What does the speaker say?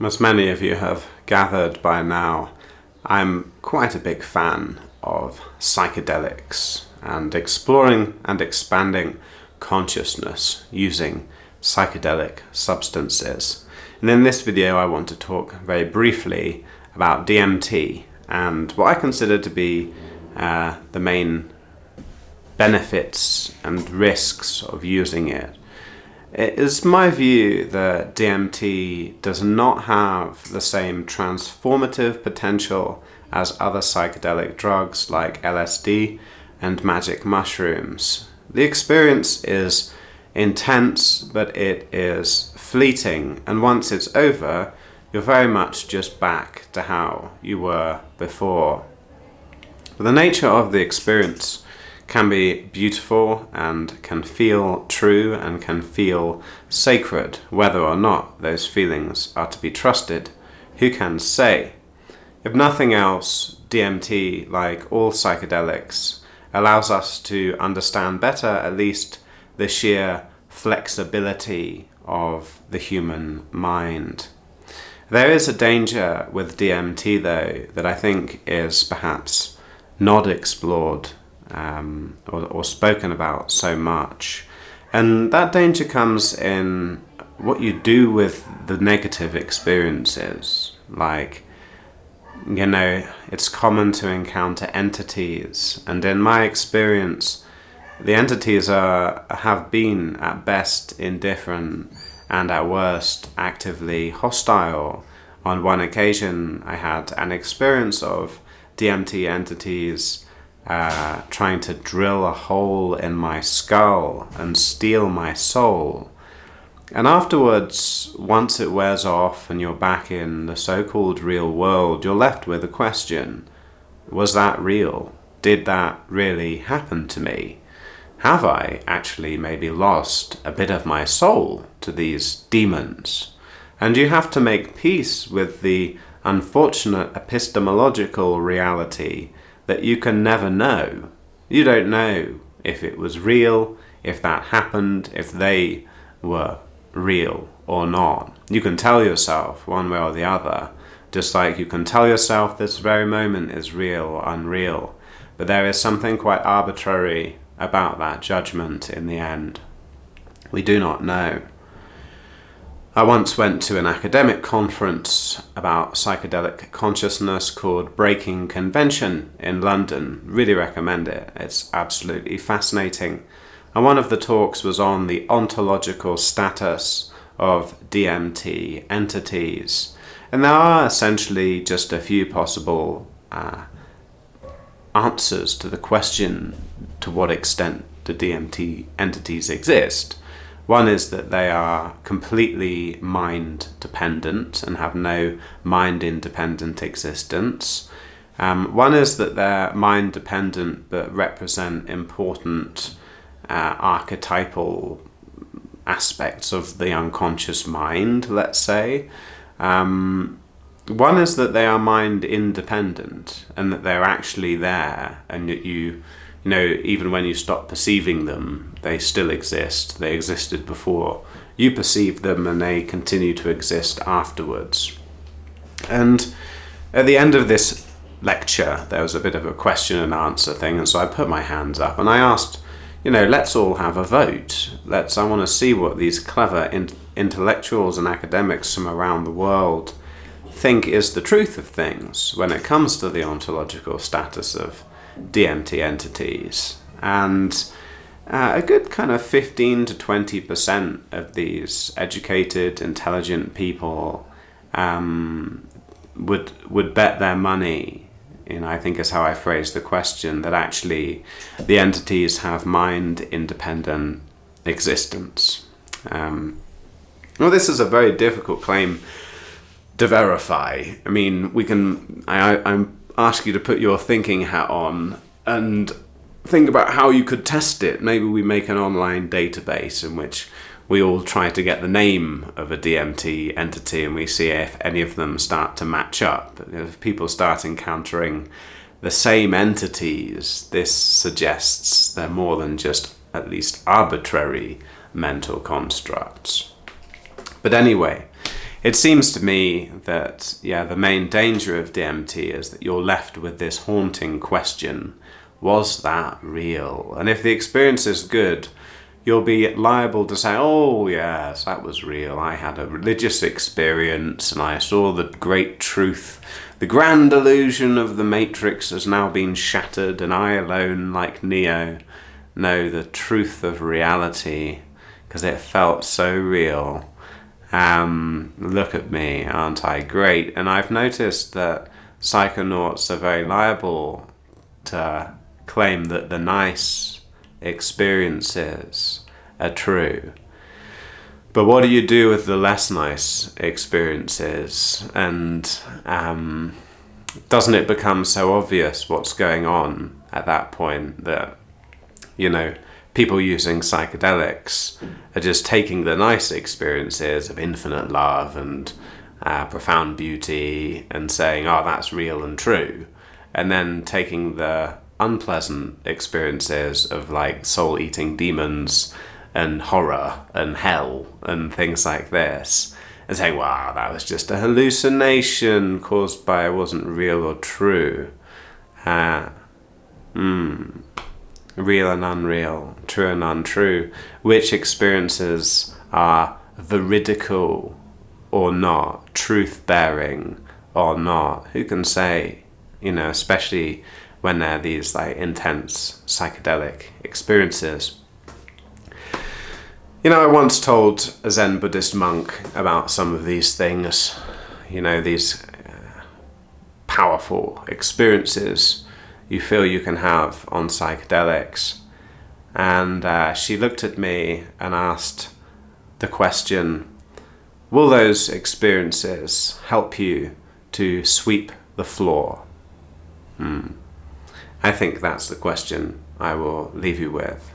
As many of you have gathered by now, I'm quite a big fan of psychedelics and exploring and expanding consciousness using psychedelic substances. And in this video I want to talk very briefly about DMT and what I consider to be the main benefits and risks of using it. It is my view that DMT does not have the same transformative potential as other psychedelic drugs like LSD and magic mushrooms. The experience is intense, but it is fleeting, and once it's over, you're very much just back to how you were before. But the nature of the experience can be beautiful and can feel true and can feel sacred. Whether or not those feelings are to be trusted, who can say? If nothing else, DMT, like all psychedelics, allows us to understand better at least the sheer flexibility of the human mind. There is a danger with DMT though that I think is perhaps not explored or spoken about so much, and that danger comes in what you do with the negative experiences. Like, it's common to encounter entities, and in my experience the entities have been at best indifferent and at worst actively hostile. On one occasion I had an experience of DMT entities trying to drill a hole in my skull and steal my soul. And afterwards, once it wears off and you're back in the so-called real world, you're left with a question. Was that real? Did that really happen to me? Have I actually maybe lost a bit of my soul to these demons? And you have to make peace with the unfortunate epistemological reality that you can never know. You don't know if it was real, if that happened, if they were real or not. You can tell yourself one way or the other, just like you can tell yourself this very moment is real or unreal. But there is something quite arbitrary about that judgment in the end. We do not know. I once went to an academic conference about psychedelic consciousness called Breaking Convention in London. Really recommend it. It's absolutely fascinating. And one of the talks was on the ontological status of DMT entities. And there are essentially just a few possible answers to the question to what extent do DMT entities exist. One is that they are completely mind-dependent and have no mind-independent existence. One is that they're mind-dependent but represent important archetypal aspects of the unconscious mind, let's say. One is that they are mind-independent and that they're actually there, and that even when you stop perceiving them, they still exist. They existed before you perceived them, and they continue to exist afterwards. And at the end of this lecture, there was a bit of a question and answer thing, and so I put my hands up and I asked, let's all have a vote. I want to see what these clever intellectuals and academics from around the world think is the truth of things when it comes to the ontological status of DMT entities. And a good kind of 15 to 20% of these educated, intelligent people would bet their money, I think is how I phrased the question, that actually the entities have mind-independent existence. This is a very difficult claim to verify. I ask you to put your thinking hat on and think about how you could test it. Maybe we make an online database in which we all try to get the name of a DMT entity and we see if any of them start to match up. If people start encountering the same entities, this suggests they're more than just at least arbitrary mental constructs. But anyway, It seems to me that, the main danger of DMT is that you're left with this haunting question: was that real? And if the experience is good, you'll be liable to say, oh yes, that was real. I had a religious experience and I saw the great truth. The grand illusion of the Matrix has now been shattered, and I alone, like Neo, know the truth of reality because it felt so real. Look at me, aren't I great? And I've noticed that psychonauts are very liable to claim that the nice experiences are true. But what do you do with the less nice experiences? And doesn't it become so obvious what's going on at that point that, people using psychedelics are just taking the nice experiences of infinite love and profound beauty and saying, oh, that's real and true, and then taking the unpleasant experiences of like soul-eating demons and horror and hell and things like this and saying, wow, that was just a hallucination caused by it wasn't real or true. Real and unreal, true and untrue. Which experiences are veridical or not, truth-bearing or not? Who can say, especially when they're these like intense psychedelic experiences. I once told a Zen Buddhist monk about some of these things, these powerful experiences you feel you can have on psychedelics. And she looked at me and asked the question, will those experiences help you to sweep the floor? I think that's the question I will leave you with.